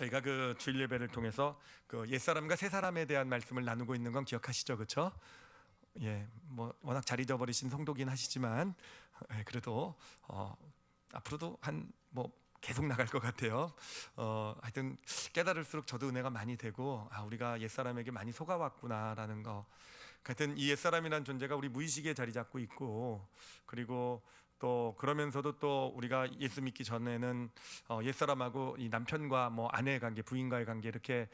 저희가 그 주일 예배를 통해서 그 옛사람과 새사람에 대한 말씀을 나누고 있는 건 기억하시죠, 그렇죠? 예, 뭐 워낙 잘 잊어버리신 성도긴 하시지만 그래도 앞으로도 한 뭐 계속 나갈 것 같아요. 하여튼 깨달을수록 저도 은혜가 많이 되고 우리가 옛사람에게 많이 속아왔구나라는 거. 하여튼 이 옛사람이라는 존재가 우리 무의식에 자리 잡고 있고, 그리고 또 그러면서도 또 우리가 예수 믿기 전에는 옛사람하고 이 남편과 뭐 아내의 관계, 부인과의 관계 이렇게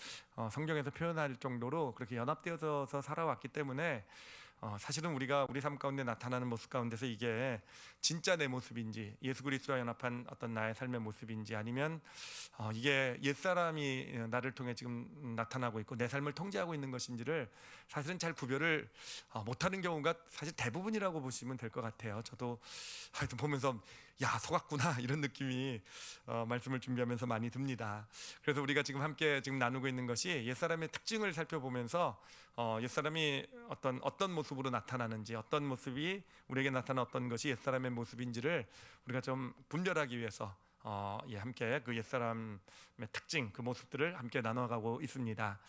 성경에서 표현할 정도로 그렇게 연합되어서 살아왔기 때문에 사실은 우리가 우리 삶 가운데 나타나는 모습 가운데서 이게 진짜 내 모습인지, 예수 그리스도와 연합한 어떤 나의 삶의 모습인지, 아니면 이게 옛사람이 나를 통해 지금 나타나고 있고 내 삶을 통제하고 있는 것인지를 사실은 잘 구별을 못하는 경우가 사실 대부분이라고 보시면 될 것 같아요. 저도 하여튼 보면서 야, 속았구나 이런 느낌이 말씀을 준비하면서 많이 듭니다. 그래서 우리가 지금 함께 나누고 있는 것이 옛사람의 특징을 살펴보면서 옛사람이 어떤 모습으로 나타나는지, 어떤 모습이 우리에게 나타난 어떤 것이 옛사람의 모습인지를 우리가 좀 분별하기 위해서 함께 그 옛사람의 특징, 그 모습들을 함께 나눠가고 있습니다.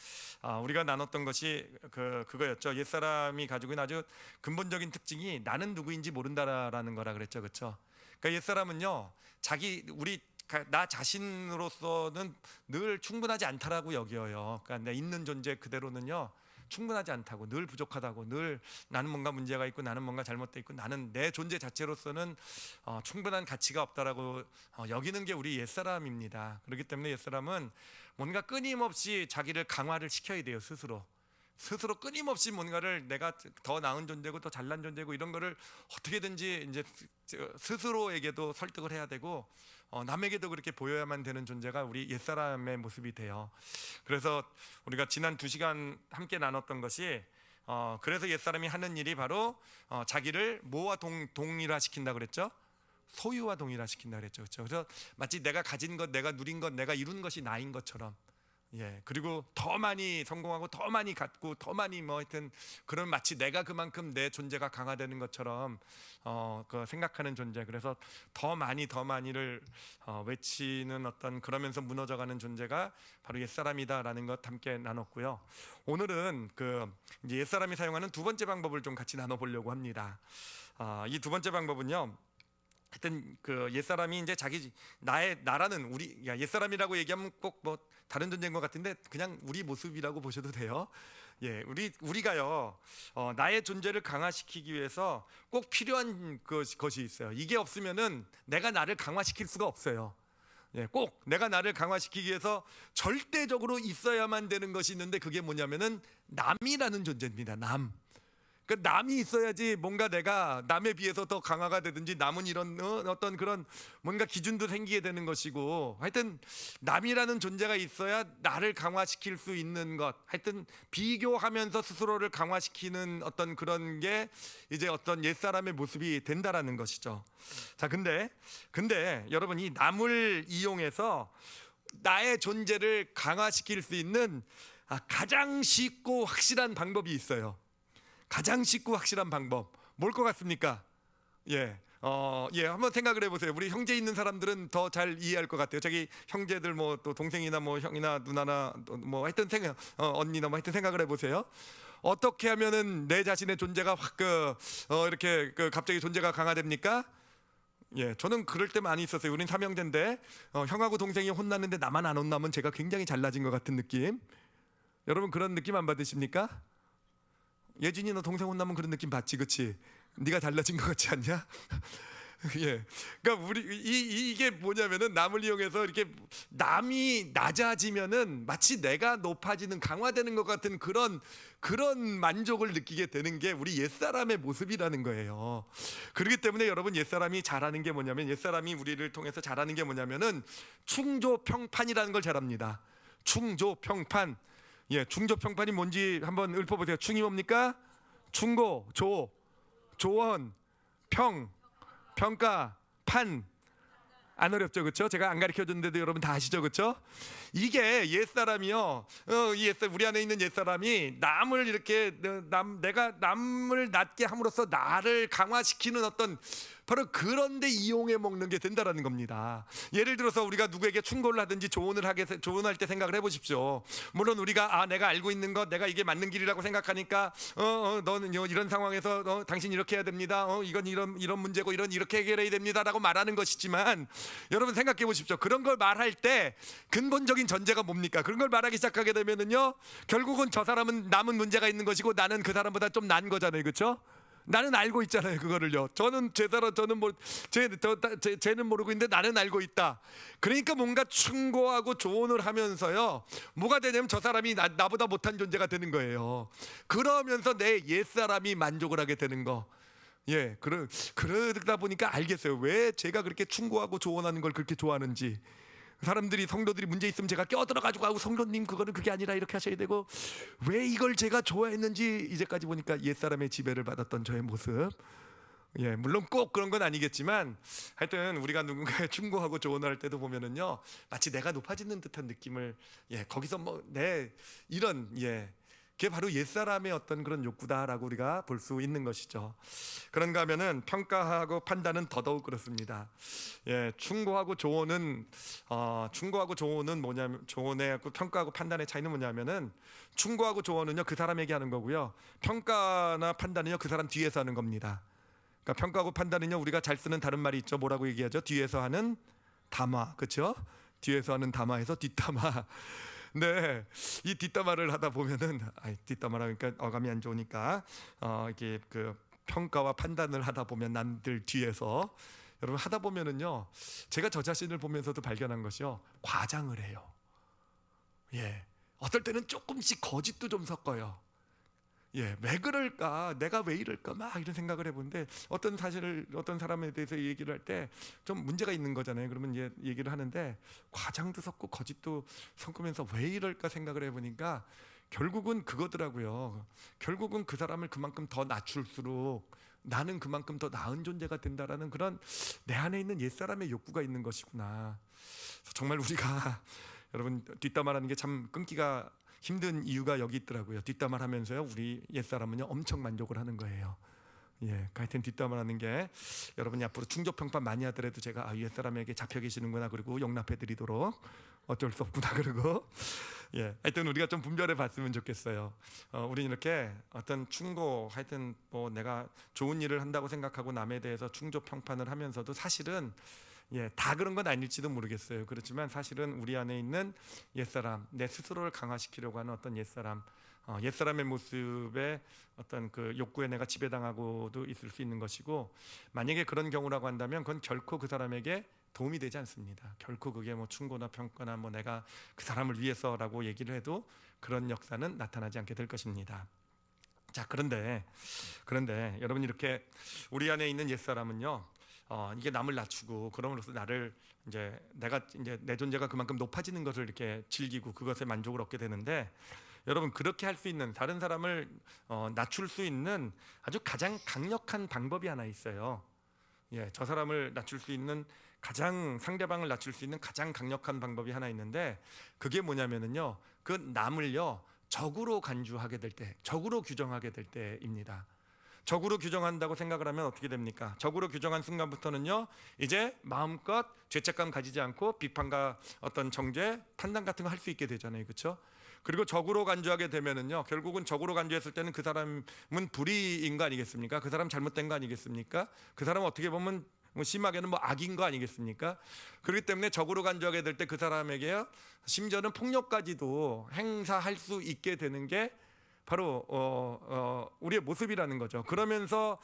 우리가 나눴던 것이 그거였죠. 옛사람이 가지고 있는 아주 근본적인 특징이 나는 누구인지 모른다라는 거라 그랬죠, 그렇죠? 그러니까 옛사람은요, 나 자신으로서는 늘 충분하지 않다라고 여겨요. 그러니까 내 있는 존재 그대로는요 충분하지 않다고, 늘 부족하다고, 늘 나는 뭔가 문제가 있고 나는 뭔가 잘못되어 있고 나는 내 존재 자체로서는 충분한 가치가 없다라고 여기는 게 우리 옛사람입니다. 그렇기 때문에 옛사람은 뭔가 끊임없이 자기를 강화를 시켜야 돼요. 스스로 끊임없이 뭔가를 내가 더 나은 존재고 더 잘난 존재고 이런 거를 어떻게든지 이제 스스로에게도 설득을 해야 되고 남에게도 그렇게 보여야만 되는 존재가 우리 옛사람의 모습이 돼요. 그래서 우리가 지난 2시간 함께 나눴던 것이 그래서 옛사람이 하는 일이 바로 자기를 뭐와 동일화시킨다 그랬죠? 소유와 동일화시킨다 그랬죠. 그렇죠? 그래서 마치 내가 가진 것, 내가 누린 것, 내가 이룬 것이 나인 것처럼, 그리고 더 많이 성공하고 더 많이 갖고 더 많이 뭐 하여튼 그런, 마치 내가 그만큼 내 존재가 강화되는 것처럼 그 생각하는 존재. 그래서 더 많이를 외치는 어떤, 그러면서 무너져가는 존재가 바로 옛사람이다라는 것 함께 나눴고요. 오늘은 이제 옛사람이 사용하는 두 번째 방법을 좀 같이 나눠보려고 합니다. 이 두 번째 방법은요, 하여튼 그 옛사람이 이제 나라는 옛사람이라고 얘기하면 꼭 뭐 다른 존재인 것 같은데 그냥 우리 모습이라고 보셔도 돼요. 우리가요 나의 존재를 강화시키기 위해서 꼭 필요한 것이 있어요. 이게 없으면은 내가 나를 강화시킬 수가 없어요. 꼭 내가 나를 강화시키기 위해서 절대적으로 있어야만 되는 것이 있는데, 그게 뭐냐면은 남이라는 존재입니다. 그 남이 있어야지 뭔가 내가 남에 비해서 더 강화가 되든지 남은 이런 어떤 그런 뭔가 기준도 생기게 되는 것이고, 하여튼 남이라는 존재가 있어야 나를 강화시킬 수 있는 것, 하여튼 비교하면서 스스로를 강화시키는 어떤 그런 게 이제 어떤 옛사람의 모습이 된다라는 것이죠. 자, 근데 여러분, 이 남을 이용해서 나의 존재를 강화시킬 수 있는 가장 쉽고 확실한 방법이 있어요. 가장 쉽고 확실한 방법 뭘 것 같습니까? 한번 생각을 해보세요. 우리 형제 있는 사람들은 더 잘 이해할 것 같아요. 저기 형제들 뭐 또 동생이나 뭐 형이나 누나나 뭐 하여튼 언니나 뭐 하여튼 생각을 해보세요. 어떻게 하면은 내 자신의 존재가 확 이렇게 갑자기 존재가 강화됩니까? 저는 그럴 때 많이 있었어요. 우린 삼형제인데 형하고 동생이 혼났는데 나만 안 혼나면 제가 굉장히 잘나진 것 같은 느낌. 여러분 그런 느낌 안 받으십니까? 예진이 너 동생 혼나면 그런 느낌 받지, 그치? 네가 달라진 것 같지 않냐? 그러니까 이게 뭐냐면은 남을 이용해서 이렇게 남이 낮아지면은 마치 내가 높아지는, 강화되는 것 같은 그런 만족을 느끼게 되는 게 우리 옛사람의 모습이라는 거예요. 그렇기 때문에 여러분, 옛사람이 잘하는 게 뭐냐면, 옛사람이 우리를 통해서 잘하는 게 뭐냐면은 충조평판이라는 걸 잘합니다. 충조평판. 충조평판이 뭔지 한번 읊어보세요. 충이 뭡니까? 충고, 조언, 평가, 판. 안 어렵죠, 그렇죠? 제가 안 가르쳐 줬는데도 여러분 다 아시죠, 그렇죠? 이게 옛사람이요. 우리 안에 있는 옛사람이 남을 이렇게 내가 남을 낮게 함으로써 나를 강화시키는 어떤 바로 그런데 이용해 먹는 게 된다라는 겁니다. 예를 들어서 우리가 누구에게 충고를 하든지 조언할 때 생각을 해보십시오. 물론 우리가 내가 알고 있는 것, 내가 이게 맞는 길이라고 생각하니까 너는 이런 상황에서 당신 이렇게 해야 됩니다. 이건 이런 문제고 이렇게 해결해야 됩니다라고 말하는 것이지만, 여러분 생각해 보십시오. 그런 걸 말할 때 근본적인 전제가 뭡니까? 그런 걸 말하기 시작하게 되면은요, 결국은 저 사람은 남은 문제가 있는 것이고 나는 그 사람보다 좀 난 거잖아요, 그렇죠? 나는 알고 있잖아요, 그거를요. 저는 쟤는 모르고 있는데 나는 알고 있다. 그러니까 뭔가 충고하고 조언을 하면서요, 뭐가 되냐면 저 사람이 나보다 못한 존재가 되는 거예요. 그러면서 내 옛사람이 만족을 하게 되는 거. 예, 그러다 보니까 알겠어요. 왜 제가 그렇게 충고하고 조언하는 걸 그렇게 좋아하는지. 성도들이 문제 있으면 제가 껴들어가지고 성도님 그거는 그게 아니라 이렇게 하셔야 되고, 왜 이걸 제가 좋아했는지 이제까지 보니까 옛사람의 지배를 받았던 저의 모습. 예, 물론 꼭 그런 건 아니겠지만, 하여튼 우리가 누군가에 충고하고 조언할 때도 보면은요, 마치 내가 높아지는 듯한 느낌을, 거기서 그게 바로 옛사람의 어떤 그런 욕구다라고 우리가 볼 수 있는 것이죠. 그런가 하면은 평가하고 판단은 더더욱 그렇습니다. 충고하고 조언은 뭐냐면, 조언의 평가하고 판단의 차이는 뭐냐면은, 충고하고 조언은요 그 사람에게 하는 거고요, 평가나 판단은요 그 사람 뒤에서 하는 겁니다. 그러니까 평가하고 판단은요, 우리가 잘 쓰는 다른 말이 있죠. 뭐라고 얘기하죠? 뒤에서 하는 담화, 그렇죠? 뒤에서 하는 담화에서 뒷담화. 네, 이 뒷담화를 하다 보면은, 뒷담화라 그러니까 어감이 안 좋으니까 이게 그 평가와 판단을 하다 보면 남들 뒤에서, 여러분 하다 보면은요, 제가 저 자신을 보면서도 발견한 것이요, 과장을 해요. 어떨 때는 조금씩 거짓도 좀 섞어요. 왜 그럴까? 내가 왜 이럴까? 막 이런 생각을 해보는데, 어떤 사람에 대해서 얘기를 할 때 좀 문제가 있는 거잖아요. 그러면 얘기를 하는데 과장도 섞고 거짓도 섞으면서 왜 이럴까 생각을 해보니까 결국은 그거더라고요. 결국은 그 사람을 그만큼 더 낮출수록 나는 그만큼 더 나은 존재가 된다라는 그런 내 안에 있는 옛사람의 욕구가 있는 것이구나. 정말 우리가 여러분 뒷담화라는 게 참 끊기가 힘든 이유가 여기 있더라고요. 뒷담화를 하면서요, 우리 옛사람은요 엄청 만족을 하는 거예요. 하여튼 뒷담화라는 게, 여러분이 앞으로 충족평판 많이 하더라도 제가 옛사람에게 잡혀 계시는구나, 그리고 용납해 드리도록 어쩔 수 없구나, 그리고 하여튼 우리가 좀 분별해 봤으면 좋겠어요. 우리는 이렇게 어떤 충고, 하여튼 뭐 내가 좋은 일을 한다고 생각하고 남에 대해서 충족평판을 하면서도 사실은 다 그런 건 아닐지도 모르겠어요. 그렇지만 사실은 우리 안에 있는 옛사람, 내 스스로를 강화시키려고 하는 어떤 옛사람의 모습에 어떤 그 욕구에 내가 지배당하고도 있을 수 있는 것이고, 만약에 그런 경우라고 한다면 그건 결코 그 사람에게 도움이 되지 않습니다. 결코 그게 뭐 충고나 평가나 뭐 내가 그 사람을 위해서라고 얘기를 해도 그런 역사는 나타나지 않게 될 것입니다. 자, 그런데 여러분, 이렇게 우리 안에 있는 옛사람은요, 이게 남을 낮추고 그럼으로써 내가 내 존재가 그만큼 높아지는 것을 이렇게 즐기고 그것에 만족을 얻게 되는데, 여러분 그렇게 할 수 있는, 다른 사람을 낮출 수 있는 아주 가장 강력한 방법이 하나 있어요. 저 사람을 낮출 수 있는, 상대방을 낮출 수 있는 가장 강력한 방법이 하나 있는데, 그게 뭐냐면은요, 그 남을요 적으로 간주하게 될 때, 적으로 규정하게 될 때입니다. 적으로 규정한다고 생각을 하면 어떻게 됩니까? 적으로 규정한 순간부터는요, 이제 마음껏 죄책감 가지지 않고 비판과 어떤 정죄, 판단 같은 거 할 수 있게 되잖아요, 그렇죠? 그리고 적으로 간주하게 되면은요, 결국은 적으로 간주했을 때는 그 사람은 불의인 거 아니겠습니까? 그 사람 잘못된 거 아니겠습니까? 그 사람은 어떻게 보면 심하게는 악인 거 아니겠습니까? 그렇기 때문에 적으로 간주하게 될 때 그 사람에게요, 심지어는 폭력까지도 행사할 수 있게 되는 게 바로 우리의 모습이라는 거죠. 그러면서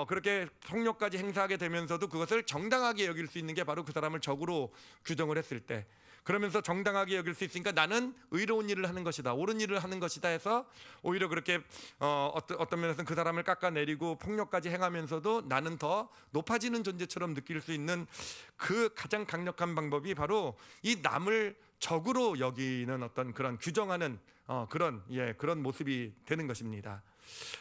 그렇게 폭력까지 행사하게 되면서도 그것을 정당하게 여길 수 있는 게 바로 그 사람을 적으로 규정을 했을 때, 그러면서 정당하게 여길 수 있으니까 나는 의로운 일을 하는 것이다, 옳은 일을 하는 것이다 해서 오히려 그렇게 어떤 면에서는 그 사람을 깎아내리고 폭력까지 행하면서도 나는 더 높아지는 존재처럼 느낄 수 있는 그 가장 강력한 방법이 바로 이 남을 적으로 여기는 어떤 그런 규정하는 그런 모습이 되는 것입니다.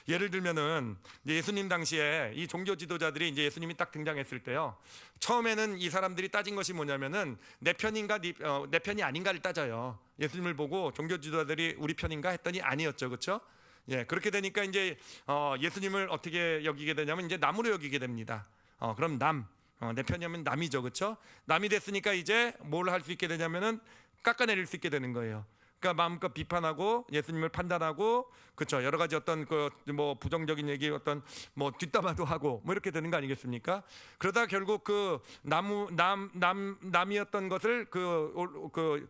예를 들면은 이제 예수님 당시에 이 종교 지도자들이 이제 예수님이 딱 등장했을 때요. 처음에는 이 사람들이 따진 것이 뭐냐면은 내 편인가 내 편이 아닌가를 따져요. 예수님을 보고 종교 지도자들이 우리 편인가 했더니 아니었죠, 그렇죠? 예, 그렇게 되니까 이제 예수님을 어떻게 여기게 되냐면 이제 남으로 여기게 됩니다. 그럼 내 편이면 남이죠, 그렇죠? 남이 됐으니까 이제 뭘 할 수 있게 되냐면은 깎아내릴 수 있게 되는 거예요. 그러니까 마음껏 비판하고 예수님을 판단하고, 그렇죠? 여러 가지 어떤 그 뭐 부정적인 얘기, 어떤 뭐 뒷담화도 하고 뭐 이렇게 되는 거 아니겠습니까? 그러다 결국 그 남이었던 것을 그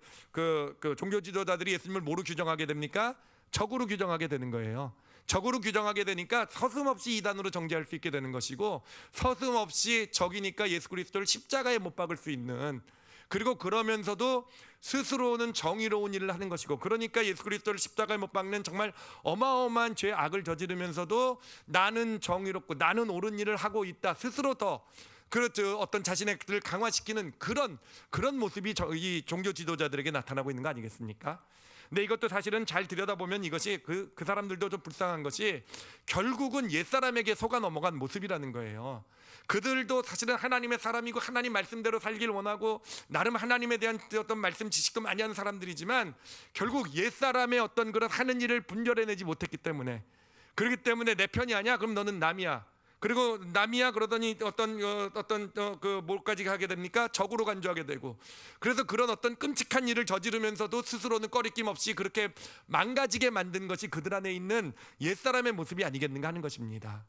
종교 지도자들이 예수님을 뭐로 규정하게 됩니까? 적으로 규정하게 되는 거예요. 적으로 규정하게 되니까 서슴없이 이단으로 정죄할 수 있게 되는 것이고, 서슴없이 적이니까 예수 그리스도를 십자가에 못 박을 수 있는, 그리고 그러면서도 스스로는 정의로운 일을 하는 것이고, 그러니까 예수 그리스도를 십자가에 못 박는 정말 어마어마한 죄 악을 저지르면서도 나는 정의롭고 나는 옳은 일을 하고 있다, 스스로 더 그렇죠, 어떤 자신의 것들을 강화시키는 그런 모습이 이 종교 지도자들에게 나타나고 있는 거 아니겠습니까? 근데 이것도 사실은 잘 들여다보면 이것이 그 사람들도 좀 불쌍한 것이 결국은 옛사람에게 속아 넘어간 모습이라는 거예요. 그들도 사실은 하나님의 사람이고 하나님 말씀대로 살길 원하고 나름 하나님에 대한 어떤 말씀 지식도 많이 하는 사람들이지만, 결국 옛사람의 어떤 그런 하는 일을 분별해내지 못했기 때문에, 그렇기 때문에 내 편이 아니야? 그럼 너는 남이야. 그리고 남이야 그러더니 뭘까지 하게 됩니까? 적으로 간주하게 되고, 그래서 그런 어떤 끔찍한 일을 저지르면서도 스스로는 꺼리낌 없이 그렇게 망가지게 만든 것이 그들 안에 있는 옛사람의 모습이 아니겠는가 하는 것입니다.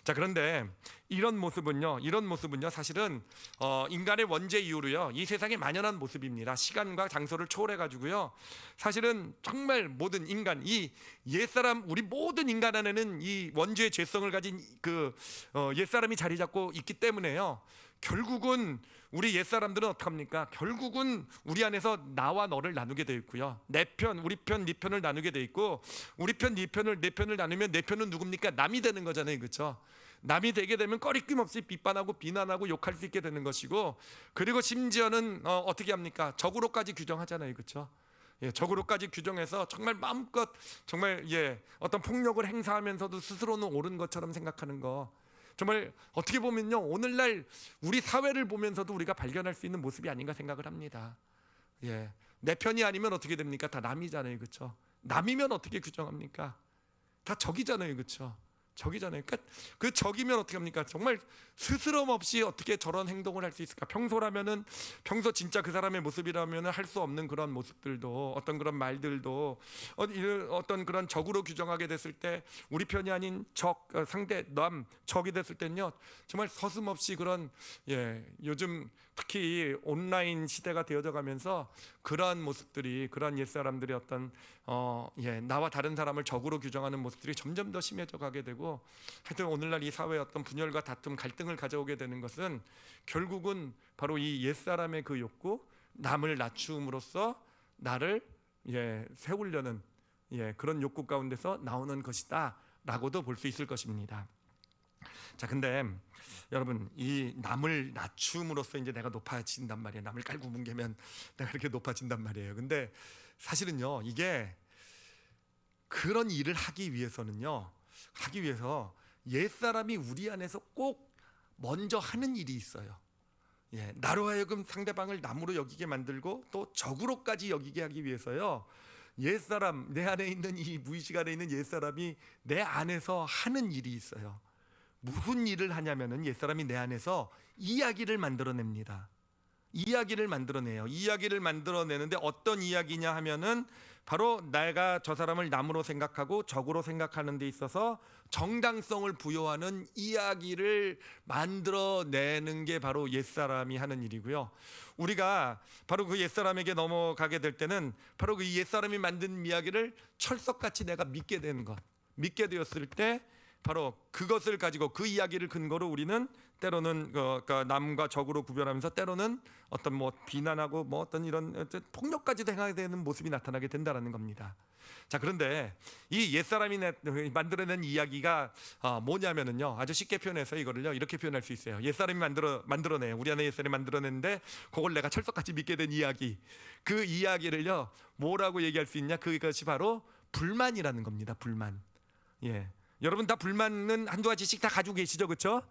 자, 그런데 이런 모습은요 사실은 인간의 원죄 이후로요 이 세상에 만연한 모습입니다. 시간과 장소를 초월해 가지고요, 사실은 정말 모든 인간, 이 옛사람, 우리 모든 인간 안에는 이 원죄의 죄성을 가진 옛사람이 자리 잡고 있기 때문에요, 결국은 우리 옛사람들은 어떡합니까? 결국은 우리 안에서 나와 너를 나누게 되어 있고요, 내 편, 우리 편, 네 편을 나누게 되어 있고, 우리 편, 네 편을, 내 편을 나누면 내 편은 누굽니까? 남이 되는 거잖아요, 그렇죠? 남이 되게 되면 꺼리낌 없이 비판하고 비난하고 욕할 수 있게 되는 것이고, 그리고 심지어는 어떻게 합니까? 적으로까지 규정하잖아요, 그렇죠? 예, 적으로까지 규정해서 정말 마음껏 정말 어떤 폭력을 행사하면서도 스스로는 옳은 것처럼 생각하는 거, 정말 어떻게 보면요 오늘날 우리 사회를 보면서도 우리가 발견할 수 있는 모습이 아닌가 생각을 합니다. 예, 내 편이 아니면 어떻게 됩니까? 다 남이잖아요, 그렇죠? 남이면 어떻게 규정합니까? 다 적이잖아요, 그렇죠? 적이잖아요. 그러니까 그 적이면 어떻게 합니까? 정말 스스럼 없이 어떻게 저런 행동을 할 수 있을까? 평소 진짜 그 사람의 모습이라면 할 수 없는 그런 모습들도, 어떤 그런 말들도 어떤 그런 적으로 규정하게 됐을 때, 우리 편이 아닌 상대 적이 됐을 때는요 정말 서슴없이 그런 요즘 특히 온라인 시대가 되어져 가면서 그러한 모습들이, 그러한 옛사람들이 어떤 나와 다른 사람을 적으로 규정하는 모습들이 점점 더 심해져 가게 되고, 하여튼 오늘날 이 사회의 어떤 분열과 다툼, 갈등을 가져오게 되는 것은 결국은 바로 이 옛사람의 그 욕구, 남을 낮춤으로써 나를 세우려는 그런 욕구 가운데서 나오는 것이다 라고도 볼 수 있을 것입니다. 자, 근데 여러분, 이 남을 낮춤으로써 이제 내가 높아진단 말이에요. 남을 깔고 뭉개면 내가 이렇게 높아진단 말이에요. 근데 사실은요, 이게 그런 일을 하기 위해서 옛사람이 우리 안에서 꼭 먼저 하는 일이 있어요. 나로 하여금 상대방을 남으로 여기게 만들고 또 적으로까지 여기게 하기 위해서요, 옛사람, 내 안에 있는 이 무의식 안에 있는 옛사람이 내 안에서 하는 일이 있어요. 무슨 일을 하냐면은 옛사람이 내 안에서 이야기를 만들어냅니다. 이야기를 만들어내요. 이야기를 만들어내는데 어떤 이야기냐 하면은 바로 내가 저 사람을 남으로 생각하고 적으로 생각하는 데 있어서 정당성을 부여하는 이야기를 만들어내는 게 바로 옛사람이 하는 일이고요. 우리가 바로 그 옛사람에게 넘어가게 될 때는 바로 그 옛사람이 만든 이야기를 철석같이 내가 믿게 되는 것, 믿게 되었을 때 바로 그것을 가지고, 그 이야기를 근거로 우리는 때로는 남과 적으로 구별하면서 때로는 어떤 비난하고 어떤 이런 폭력까지도 행하게 되는 모습이 나타나게 된다는 겁니다. 자, 그런데 이 옛사람이 만들어낸 이야기가 뭐냐면은요, 아주 쉽게 표현해서 이거를요 이렇게 표현할 수 있어요. 옛사람이 만들어내요. 우리 안에 옛사람이 만들어냈는데 그걸 내가 철석같이 믿게 된 이야기, 그 이야기를요 뭐라고 얘기할 수 있냐? 그것이 바로 불만이라는 겁니다. 불만. 예, 여러분 다 불만은 한두 가지씩 다 가지고 계시죠, 그렇죠?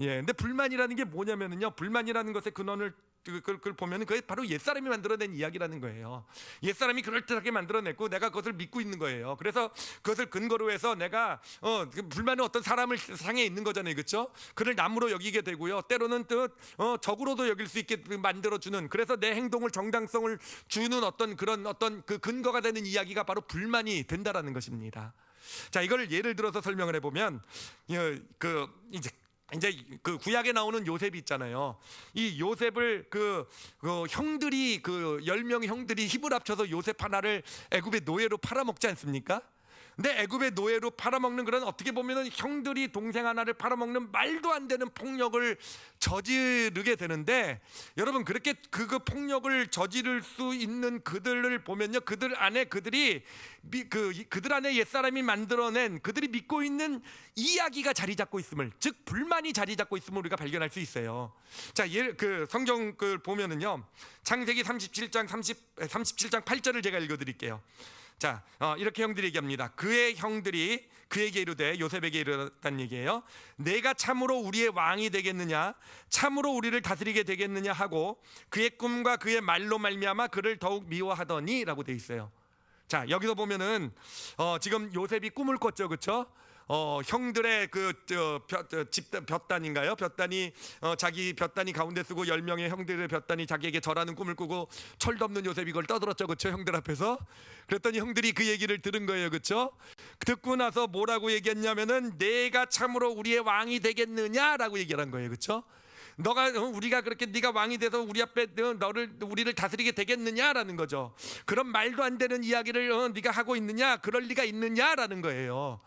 예, 근데 불만이라는 게 뭐냐면은요, 불만이라는 것의 근원을 그걸 보면은 그게 바로 옛사람이 만들어낸 이야기라는 거예요. 옛사람이 그럴듯하게 만들어냈고 내가 그것을 믿고 있는 거예요. 그래서 그것을 근거로 해서 내가 그 불만은 어떤 사람을 상해 있는 거잖아요, 그렇죠? 그를 남으로 여기게 되고요, 때로는 또 적으로도 여길 수 있게 만들어주는, 그래서 내 행동을 정당성을 주는 어떤 그런 어떤 그 근거가 되는 이야기가 바로 불만이 된다라는 것입니다. 자, 이걸 예를 들어서 설명을 해보면 이제 그 구약에 나오는 요셉이 있잖아요. 이 요셉을 그 형들이 그 10명의 형들이 힘을 합쳐서 요셉 하나를 애굽의 노예로 팔아먹지 않습니까? 근데 애굽의 노예로 팔아먹는 그런, 어떻게 보면은 형들이 동생 하나를 팔아먹는 말도 안 되는 폭력을 저지르게 되는데, 여러분 그렇게 그 폭력을 저지를 수 있는 그들을 보면요, 그들 안에 그들 안에 옛사람이 만들어낸 그들이 믿고 있는 이야기가 자리 잡고 있음을, 즉 불만이 자리 잡고 있음을 우리가 발견할 수 있어요. 자, 그 성경 그 보면은요, 창세기 37장 8절을 제가 읽어드릴게요. 자, 이렇게 형들이 얘기합니다. 그의 형들이 그에게 이르되, 요셉에게 이르렀단 얘기예요. 내가 참으로 우리의 왕이 되겠느냐, 참으로 우리를 다스리게 되겠느냐 하고 그의 꿈과 그의 말로 말미암아 그를 더욱 미워하더니 라고 돼 있어요. 자, 여기서 보면은 지금 요셉이 꿈을 꿨죠, 그렇죠? 형들의 볕단인가요? 볕단이 자기 볕단이 가운데 쓰고 10명의 형들의 볕단이 자기에게 절하는 꿈을 꾸고, 철도 없는 요셉이 이걸 떠들었죠, 그렇죠? 형들 앞에서. 그랬더니 형들이 그 얘기를 들은 거예요, 그렇죠? 듣고 나서 뭐라고 얘기했냐면은 내가 참으로 우리의 왕이 되겠느냐라고 얘기를 한 거예요, 그렇죠? 우리가 그렇게 네가 왕이 돼서 우리 앞에 우리를 다스리게 되겠느냐라는 거죠. 그런 말도 안 되는 이야기를 네가 하고 있느냐, 그럴 리가 있느냐라는 거예요.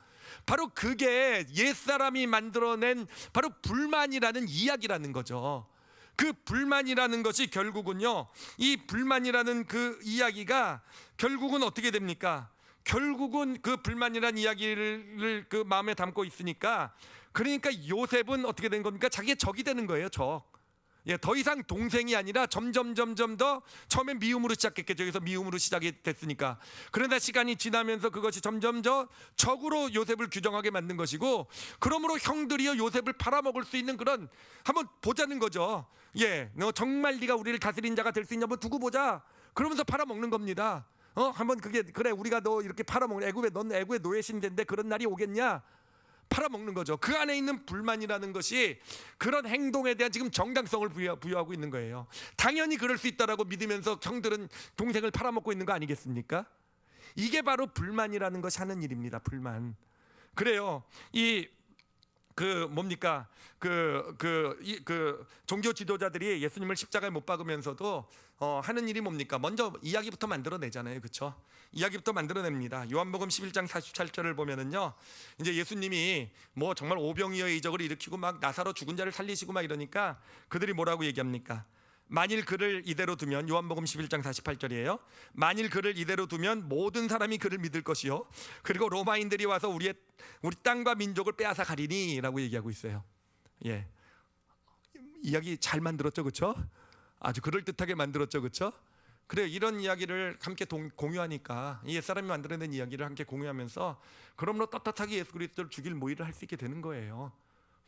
바로 그게 옛사람이 만들어낸 바로 불만이라는 이야기라는 거죠. 그 불만이라는 것이 결국은요, 이 불만이라는 그 이야기가 결국은 어떻게 됩니까? 결국은 그 불만이라는 이야기를 그 마음에 담고 있으니까, 그러니까 요셉은 어떻게 된 겁니까? 자기의 적이 되는 거예요, 적. 예, 더 이상 동생이 아니라 점점 더, 처음엔 미움으로 시작했겠죠. 여기서 미움으로 시작이 됐으니까. 그러나 시간이 지나면서 그것이 점점 더 적으로 요셉을 규정하게 만든 것이고, 그러므로 형들이요 요셉을 팔아먹을 수 있는 그런, 한번 보자는 거죠. 예, 너 정말 네가 우리를 다스린 자가 될 수 있냐, 한번 두고 보자. 그러면서 팔아먹는 겁니다. 한번 그래 우리가 너 이렇게 팔아먹는, 넌 애굽의 노예 신대인데 그런 날이 오겠냐? 팔아먹는 거죠. 그 안에 있는 불만이라는 것이 그런 행동에 대한 지금 정당성을 부여하고 있는 거예요. 당연히 그럴 수 있다라고 믿으면서 형들은 동생을 팔아먹고 있는 거 아니겠습니까? 이게 바로 불만이라는 것이 하는 일입니다. 불만. 그래요. 뭡니까? 종교 지도자들이 예수님을 십자가에 못 박으면서도 하는 일이 뭡니까? 먼저 이야기부터 만들어내잖아요, 그렇죠? 이야기부터 만들어냅니다. 요한복음 11장 47절을 보면은요, 이제 예수님이 뭐 정말 오병이어의 이적을 일으키고 막 나사로 죽은 자를 살리시고 막 이러니까 그들이 뭐라고 얘기합니까? 만일 그를 이대로 두면, 요한복음 11장 48절이에요. 만일 그를 이대로 두면 모든 사람이 그를 믿을 것이요, 그리고 로마인들이 와서 우리 땅과 민족을 빼앗아 가리니 라고 얘기하고 있어요. 예, 이야기 잘 만들었죠, 그렇죠? 아주 그럴듯하게 만들었죠, 그렇죠? 그래, 이런 이야기를 함께 공유하니까, 옛사람이 만들어낸 이야기를 함께 공유하면서 그러므로 떳떳하게 예수 그리스도를 죽일 모의를 할 수 있게 되는 거예요.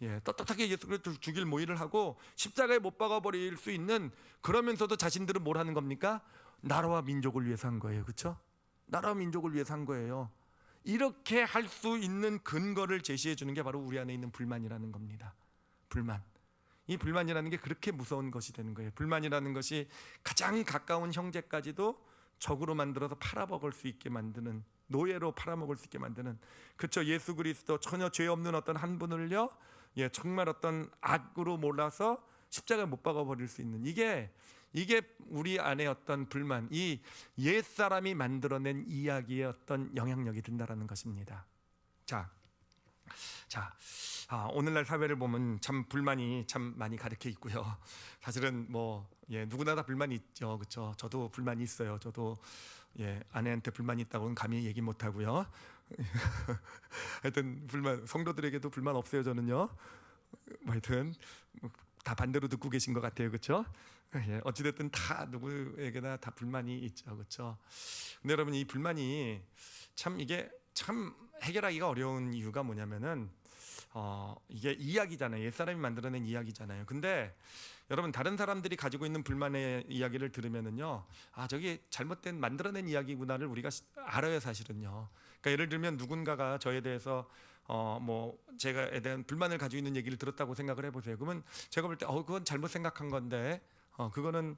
예, 떳떳하게 예수 그리스도를 죽일 모의를 하고 십자가에 못 박아버릴 수 있는, 그러면서도 자신들은 뭘 하는 겁니까? 나라와 민족을 위해서 한 거예요, 그렇죠? 나라와 민족을 위해서 한 거예요. 이렇게 할 수 있는 근거를 제시해 주는 게 바로 우리 안에 있는 불만이라는 겁니다. 불만. 이 불만이라는 게 그렇게 무서운 것이 되는 거예요. 불만이라는 것이 가장 가까운 형제까지도 적으로 만들어서 팔아먹을 수 있게 만드는, 노예로 팔아먹을 수 있게 만드는, 그렇죠? 예수 그리스도 전혀 죄 없는 어떤 한 분을요, 예, 정말 어떤 악으로 몰아서 십자가에 못 박아버릴 수 있는, 이게 우리 안에 어떤 불만, 이 옛사람이 만들어낸 이야기의 어떤 영향력이 든다라는 것입니다. 자, 오늘날 사회를 보면 참 불만이 참 많이 가득해 있고요. 사실은 누구나 다 불만이 있죠, 그렇죠? 저도 불만이 있어요. 저도 아내한테 불만이 있다고는 감히 얘기 못 하고요. 하여튼 성도들에게도 불만 없어요, 저는요. 하여튼 다 반대로 듣고 계신 것 같아요, 그렇죠? 어찌됐든 다 누구에게나 다 불만이 있죠, 그렇죠? 근데 여러분, 이 불만이 참 이게 참 해결하기가 어려운 이유가 뭐냐면은 이게 이야기잖아요. 옛사람이 만들어낸 이야기잖아요. 근데 여러분, 다른 사람들이 가지고 있는 불만의 이야기를 들으면은요, 저게 잘못된 만들어낸 이야기구나를 우리가 알아요, 사실은요. 그러니까 예를 들면 누군가가 저에 대해서 뭐 제가에 대한 불만을 가지고 있는 얘기를 들었다고 생각을 해보세요. 그러면 제가 볼 때 그건 잘못 생각한 건데, 그거는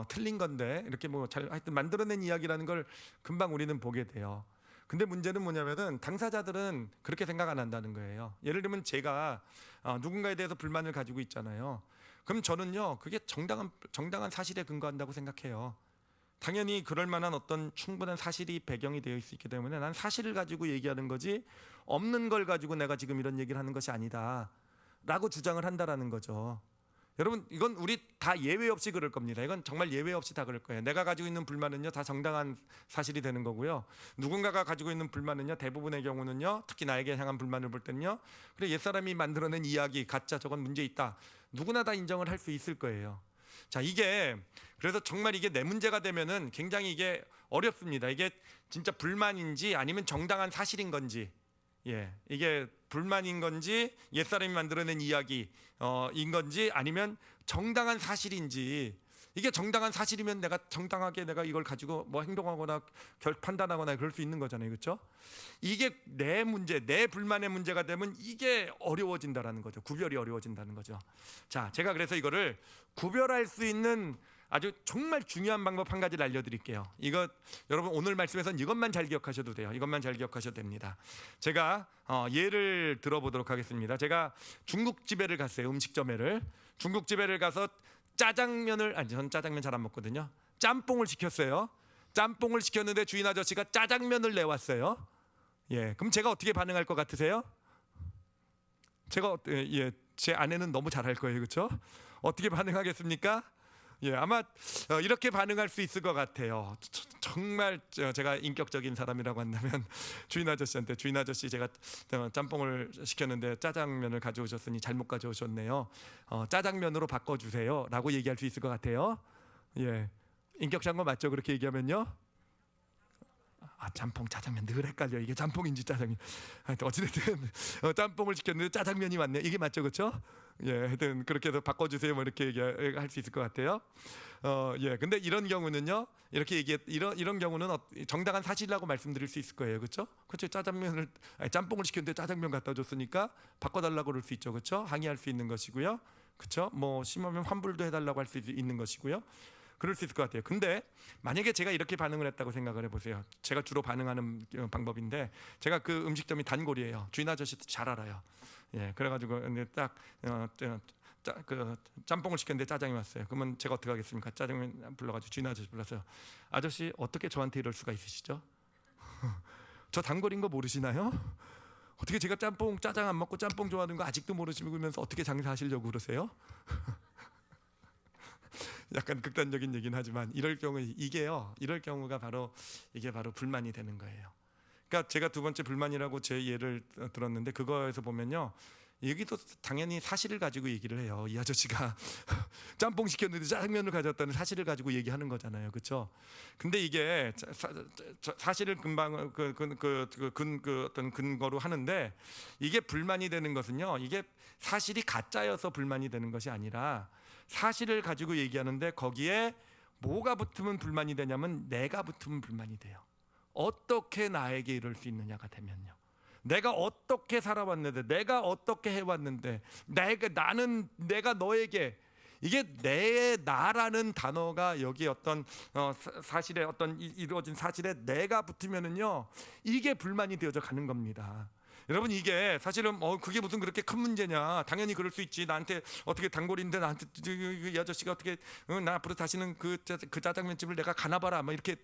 틀린 건데, 이렇게 뭐 하여튼 만들어낸 이야기라는 걸 금방 우리는 보게 돼요. 근데 문제는 뭐냐면은 당사자들은 그렇게 생각 안 한다는 거예요. 예를 들면 제가 누군가에 대해서 불만을 가지고 있잖아요. 그럼 저는요, 그게 정당한 사실에 근거한다고 생각해요. 당연히 그럴 만한 어떤 충분한 사실이 배경이 되어 있기 때문에 난 사실을 가지고 얘기하는 거지, 없는 걸 가지고 내가 지금 이런 얘기를 하는 것이 아니다 라고 주장을 한다라는 거죠. 여러분, 이건 우리 다 예외 없이 그럴 겁니다. 이건 정말 예외 없이 다 그럴 거예요. 내가 가지고 있는 불만은요, 다 정당한 사실이 되는 거고요. 누군가가 가지고 있는 불만은요, 대부분의 경우는요, 특히 나에게 향한 불만을 볼 때는요, 그래, 옛사람이 만들어낸 이야기 가짜, 저건 문제 있다, 누구나 다 인정을 할 수 있을 거예요. 자, 이게 그래서 정말 이게 내 문제가 되면은 굉장히 이게 어렵습니다. 이게 진짜 불만인지 아니면 정당한 사실인 건지, 이게 불만인 건지 옛사람이 만들어낸 이야기인 건지 아니면 정당한 사실인지. 이게 정당한 사실이면 내가 정당하게 내가 이걸 가지고 뭐 행동하거나 판단하거나 그럴 수 있는 거잖아요, 그렇죠? 이게 내 문제, 내 불만의 문제가 되면 이게 어려워진다라는 거죠. 구별이 어려워진다는 거죠. 자, 제가 그래서 이거를 구별할 수 있는 아주 정말 중요한 방법 한 가지를 알려드릴게요. 이거 여러분, 오늘 말씀에서는 이것만 잘 기억하셔도 돼요. 이것만 잘 기억하셔도 됩니다. 제가 예를 들어보도록 하겠습니다. 제가 중국집에를 갔어요. 음식점에를. 중국집에를 가서 저는 짜장면 잘 안 먹거든요. 짬뽕을 시켰어요. 짬뽕을 시켰는데 주인 아저씨가 짜장면을 내왔어요. 그럼 제가 어떻게 반응할 것 같으세요? 제 아내는 너무 잘할 거예요, 그렇죠? 어떻게 반응하겠습니까? 아마 이렇게 반응할 수 있을 것 같아요. 정말 제가 인격적인 사람이라고 한다면 주인 아저씨한테, 주인 아저씨, 제가 짬뽕을 시켰는데 짜장면을 가져오셨으니 잘못 가져오셨네요. 짜장면으로 바꿔주세요 라고 얘기할 수 있을 것 같아요. 인격적인 거 맞죠? 그렇게 얘기하면요. 짬뽕, 짜장면 늘 헷갈려. 이게 짬뽕인지 짜장면. 하여튼 어찌됐든 짬뽕을 시켰는데 짜장면이 왔네. 이게 맞죠, 그렇죠? 하여튼 그렇게 해서 바꿔주세요, 뭐 이렇게 얘기할 수 있을 것 같아요. 근데 이런 경우는요, 이런 경우는 정당한 사실이라고 말씀드릴 수 있을 거예요, 그렇죠? 그렇죠. 짬뽕을 시켰는데 짜장면 갖다 줬으니까 바꿔달라고 그럴 수 있죠, 그렇죠? 항의할 수 있는 것이고요, 그렇죠? 뭐 심하면 환불도 해달라고 할 수 있는 것이고요. 그럴 수 있을 것 같아요. 근데 만약에 제가 이렇게 반응을 했다고 생각을 해보세요. 제가 주로 반응하는 방법인데, 제가 그 음식점이 단골이에요. 주인 아저씨도 잘 알아요. 그래가지고 근데 딱 그 짬뽕을 시켰는데 짜장이 왔어요. 그러면 제가 어떻게 하겠습니까? 짜장면 불러가지고 주인 아저씨 불러서, 아저씨 어떻게 저한테 이럴 수가 있으시죠? 저 단골인 거 모르시나요? 어떻게 제가 짜장 안 먹고 짬뽕 좋아하는 거 아직도 모르시면서 어떻게 장사하시려고 그러세요? 약간 극단적인 얘기는 하지만 이럴 경우가 바로 이게 바로 불만이 되는 거예요. 그러니까 제가 두 번째 불만이라고 제 예를 들었는데, 그거에서 보면요, 여기도 당연히 사실을 가지고 얘기를 해요. 이 아저씨가 짬뽕 시켰는데 짜장면을 가져왔다는 사실을 가지고 얘기하는 거잖아요, 그렇죠? 근데 이게 사실을 금방 어떤 근거로 하는데, 이게 불만이 되는 것은요, 이게 사실이 가짜여서 불만이 되는 것이 아니라, 사실을 가지고 얘기하는데 거기에 뭐가 붙으면 불만이 되냐면 내가 붙으면 불만이 돼요. 어떻게 나에게 이럴 수 있느냐가 되면요, 내가 어떻게 살아왔는데, 내가 어떻게 해왔는데, 내가 너에게, 이게 나라는 단어가 여기 어떤 사실에 어떤 이루어진 사실에 내가 붙으면은요, 이게 불만이 되어져 가는 겁니다. 여러분, 이게 사실은 그게 무슨 그렇게 큰 문제냐? 당연히 그럴 수 있지. 나한테 어떻게 단골인데 나한테 이 아저씨가 어떻게 나 앞으로 다시는 그 짜장면집을 내가 가나 봐라, 뭐 이렇게.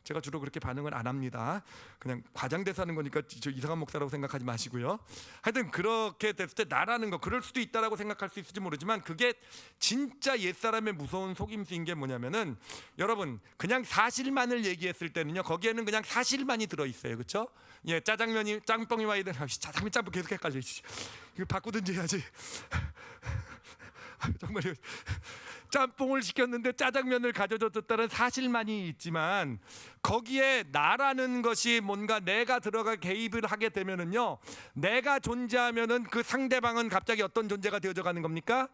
제가 주로 그렇게 반응을 안 합니다. 그냥 과장돼서 하는 거니까 저 이상한 목사라고 생각하지 마시고요. 하여튼 그렇게 됐을 때 나라는 거, 그럴 수도 있다라고 생각할 수 있을지 모르지만, 그게 진짜 옛사람의 무서운 속임수인 게 뭐냐면은, 여러분, 그냥 사실만을 얘기했을 때는요, 거기에는 그냥 사실만이 들어있어요, 그렇죠? 짬뽕이 와야 되나, 짜장면 짬뽕 계속 헷갈려. 이거 바꾸든지 해야지. 정말 짬뽕을 시켰는데 짜장면을 가져줬다는 사실만이 있지만 거기에 나라는 것이 뭔가 내가 들어가 개입을 하게 되면은요, 내가 존재하면은 그 상대방은 갑자기 어떤 존재가 되어져 가는 겁니까?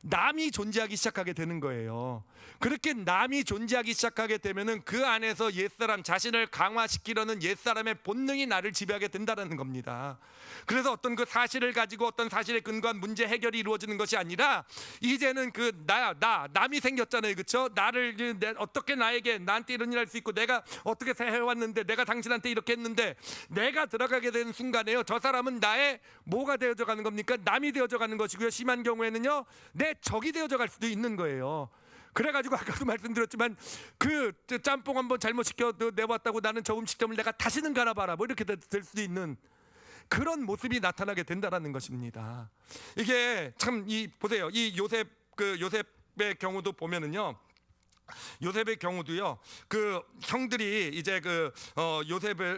남이 존재하기 시작하게 되는 거예요. 그렇게 남이 존재하기 시작하게 되면은 그 안에서 옛사람 자신을 강화시키려는 옛사람의 본능이 나를 지배하게 된다는 겁니다. 그래서 어떤 그 사실을 가지고 어떤 사실에 근거한 문제 해결이 이루어지는 것이 아니라 이제는 그 남이 생겼잖아요, 그렇죠? 나를 어떻게 나한테 이런 일 할 수 있고, 내가 어떻게 해왔는데, 내가 당신한테 이렇게 했는데, 내가 들어가게 되는 순간에요, 저 사람은 나의 뭐가 되어져 가는 겁니까? 남이 되어져 가는 것이고요. 심한 경우에는요, 내 적이 되어져 갈 수도 있는 거예요. 그래가지고 아까도 말씀드렸지만 그 짬뽕 한번 잘못 시켜 내봤다고 나는 저 음식점을 내가 다시는 가나 봐라, 뭐 이렇게 될 수도 있는 그런 모습이 나타나게 된다라는 것입니다. 이게 참 보세요. 이 요셉의 경우도 보면은요, 요셉의 경우도요, 그 형들이 이제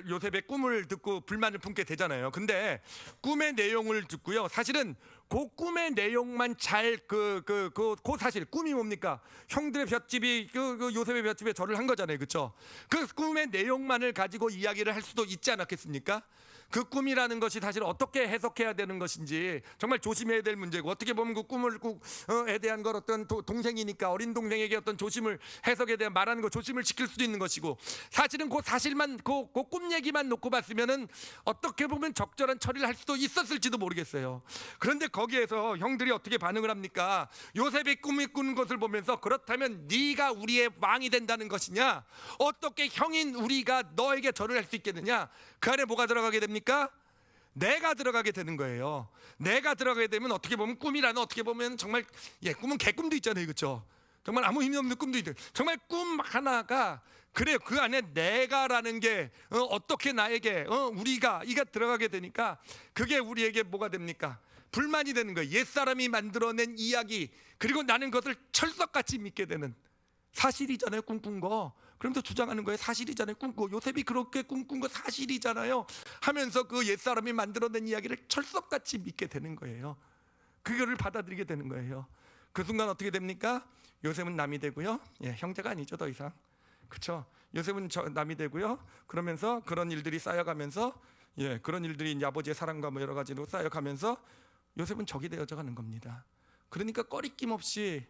요셉의 꿈을 듣고 불만을 품게 되잖아요. 근데 꿈의 내용을 듣고요, 사실은 그 꿈의 내용만 사실 꿈이 뭡니까? 형들의 볏집이 요셉의 볏집에 절을 한 거잖아요, 그렇죠? 그 꿈의 내용만을 가지고 이야기를 할 수도 있지 않았겠습니까? 그 꿈이라는 것이 사실 어떻게 해석해야 되는 것인지 정말 조심해야 될 문제고, 어떻게 보면 그 꿈에 대한 걸 어떤 동생이니까 어린 동생에게 어떤 조심을, 해석에 대한 말하는 거 조심을 지킬 수도 있는 것이고, 사실은 그 사실만 그 꿈 얘기만 놓고 봤으면은 어떻게 보면 적절한 처리를 할 수도 있었을지도 모르겠어요. 그런데 거기에서 형들이 어떻게 반응을 합니까? 요셉이 꿈을 꾸는 것을 보면서, 그렇다면 네가 우리의 왕이 된다는 것이냐? 어떻게 형인 우리가 너에게 절을 할 수 있겠느냐? 그 안에 뭐가 들어가게 됩니까? 내가 들어가게 되는 거예요. 내가 들어가게 되면 어떻게 보면 꿈이라는, 어떻게 보면 정말 꿈은 개꿈도 있잖아요, 그렇죠? 정말 아무 의미 없는 꿈도 있죠. 정말 꿈 하나가, 그래요, 그 안에 내가라는 게 어떻게 나에게 우리가 들어가게 되니까 그게 우리에게 뭐가 됩니까? 불만이 되는 거예요. 옛사람이 만들어낸 이야기, 그리고 나는 그것을 철석같이 믿게 되는, 사실이잖아요, 꿈꾼 거. 그러면서 주장하는 거예요. 사실이잖아요, 꿈꾸고. 요셉이 그렇게 꿈꾼 거 사실이잖아요 하면서 그 옛사람이 만들어낸 이야기를 철석같이 믿게 되는 거예요. 그거를 받아들이게 되는 거예요. 그 순간 어떻게 됩니까? 요셉은 남이 되고요, 형제가 아니죠, 더 이상. 그렇죠? 요셉은 남이 되고요, 그러면서 그런 일들이 쌓여가면서, 그런 일들이 이제 아버지의 사랑과 뭐 여러 가지로 쌓여가면서 요셉은 적이 되어져 가는 겁니다. 그러니까 꺼리낌 없이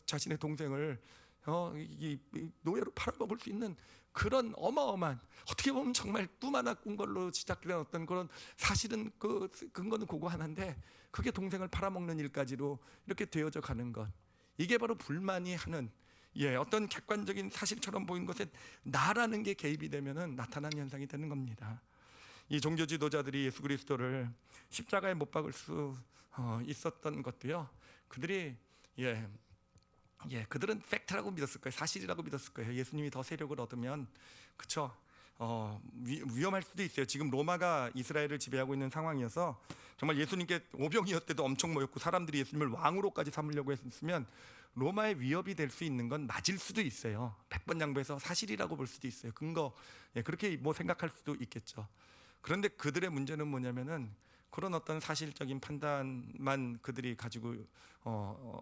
자신의 동생을 이 노예로 팔아먹을 수 있는 그런 어마어마한, 어떻게 보면 정말 꿈 하나 꾼 걸로 시작된 어떤 그런, 사실은 그 근거는 그거 하나인데 그게 동생을 팔아먹는 일까지로 이렇게 되어져 가는 것, 이게 바로 불만이 하는, 어떤 객관적인 사실처럼 보이는 것에 나라는 게 개입이 되면은 나타나는 현상이 되는 겁니다. 이 종교 지도자들이 예수 그리스도를 십자가에 못 박을 수 있었던 것도요, 그들이 그들은 팩트라고 믿었을 거예요. 사실이라고 믿었을 거예요. 예수님이 더 세력을 얻으면, 그렇죠? 위험할 수도 있어요. 지금 로마가 이스라엘을 지배하고 있는 상황이어서 정말 예수님께 오병이었대도 엄청 모였고 사람들이 예수님을 왕으로까지 삼으려고 했으면 로마의 위협이 될 수 있는 건 맞을 수도 있어요. 100번 양보해서 사실이라고 볼 수도 있어요. 근거, 그렇게 뭐 생각할 수도 있겠죠. 그런데 그들의 문제는 뭐냐면은 그런 어떤 사실적인 판단만 그들이 가지고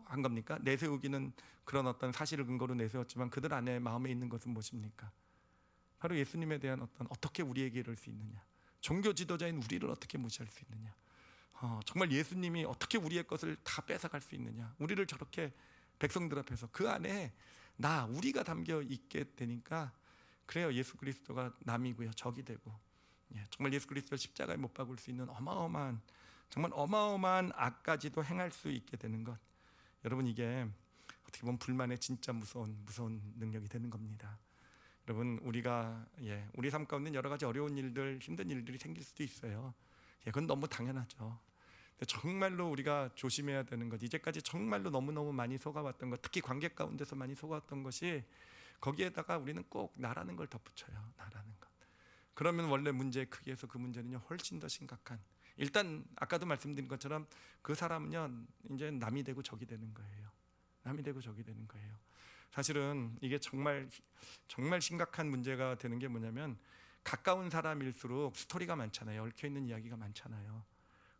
한 겁니까? 내세우기는 그런 어떤 사실을 근거로 내세웠지만 그들 안에 마음에 있는 것은 무엇입니까? 바로 예수님에 대한 어떻게 우리에게 이럴 수 있느냐, 종교 지도자인 우리를 어떻게 무시할 수 있느냐, 정말 예수님이 어떻게 우리의 것을 다 뺏어갈 수 있느냐, 우리를 저렇게 백성들 앞에서 그 안에 우리가 담겨 있게 되니까, 그래요, 예수 그리스도가 남이고요, 적이 되고, 정말 예수 그리스도를 십자가에 못 박을 수 있는 정말 어마어마한 악까지도 행할 수 있게 되는 것, 여러분, 이게 어떻게 보면 불만의 진짜 무서운 능력이 되는 겁니다. 여러분, 우리가 우리 삶 가운데 여러 가지 어려운 일들, 힘든 일들이 생길 수도 있어요. 그건 너무 당연하죠. 근데 정말로 우리가 조심해야 되는 것, 이제까지 정말로 너무너무 많이 속아왔던 것, 특히 관계 가운데서 많이 속아왔던 것이, 거기에다가 우리는 꼭 나라는 걸 덧붙여요. 나라는 것. 그러면 원래 문제의 크기에서 그 문제는요 훨씬 더 심각한, 일단 아까도 말씀드린 것처럼 그 사람은요 이제 남이 되고 적이 되는 거예요. 남이 되고 적이 되는 거예요. 사실은 이게 정말 심각한 문제가 되는 게 뭐냐면, 가까운 사람일수록 스토리가 많잖아요. 얽혀있는 이야기가 많잖아요.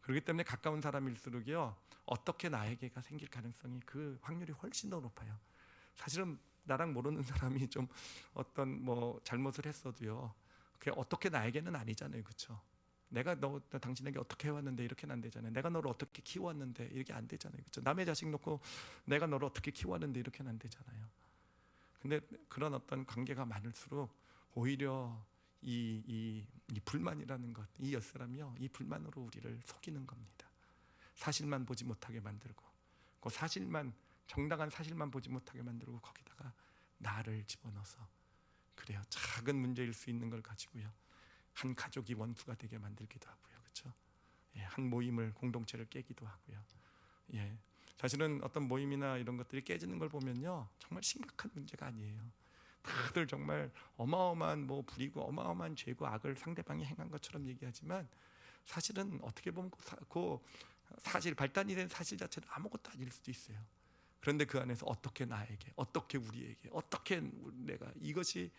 그렇기 때문에 가까운 사람일수록요 어떻게 나에게가 생길 가능성이 그 확률이 훨씬 더 높아요. 사실은 나랑 모르는 사람이 좀 어떤 뭐 잘못을 했어도요 그게 어떻게 나에게는 아니잖아요, 그렇죠? 내가 너 당신에게 어떻게 해왔는데 이렇게는 안 되잖아요. 내가 너를 어떻게 키워왔는데 이렇게 안 되잖아요, 그렇죠? 남의 자식 놓고 내가 너를 어떻게 키워왔는데 이렇게는 안 되잖아요. 근데 그런 어떤 관계가 많을수록 오히려 이 불만이라는 것, 이 옛사람이요 이 불만으로 우리를 속이는 겁니다. 사실만 보지 못하게 만들고 그 사실만, 정당한 사실만 보지 못하게 만들고 거기다가 나를 집어넣어서 그래요 작은 문제일 수 있는 걸 가지고요 한 가족이 원수가 되게 만들기도 하고요, 그렇죠? 예, 한 모임을, 공동체를 깨기도 하고요. 예, 사실은 어떤 모임이나 이런 것들이 깨지는 걸 보면요 정말 심각한 문제가 아니에요. 다들 정말 어마어마한 뭐 불이고 어마어마한 죄고 악을 상대방이 행한 것처럼 얘기하지만 사실은 어떻게 보면 그 사실, 발단이 된 사실 자체는 아무것도 아닐 수도 있어요. 그런데 그 안에서 어떻게 나에게, 어떻게 우리에게, 어떻게 내가, 이것이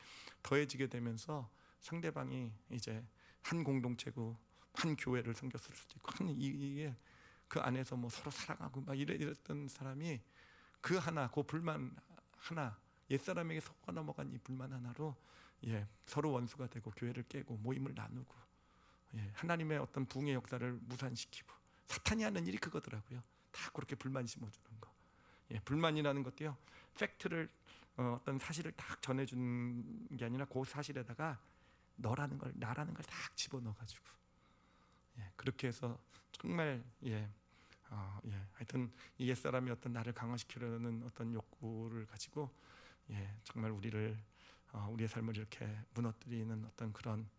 더해지게 되면서 상대방이 이제 한 공동체고 한 교회를 섬겼을 수도 있고 이게 그 안에서 뭐 서로 사랑하고 막 이랬던 사람이 그 하나, 그 불만 하나, 옛사람에게 속아 넘어간 이 불만 하나로 서로 원수가 되고 교회를 깨고 모임을 나누고 하나님의 어떤 부흥의 역사를 무산시키고, 사탄이 하는 일이 그거더라고요. 다 그렇게 불만 심어주는 거. 불만이라는 것도요 팩트를 어떤 사실을 딱 전해주는 게 아니라 그 사실에다가 너라는 걸, 나라는 걸 딱 집어넣어가지고 그렇게 해서 정말 하여튼 이 옛사람이 어떤 나를 강화시키려는 어떤 욕구를 가지고 정말 우리를 우리의 삶을 이렇게 무너뜨리는 어떤 그런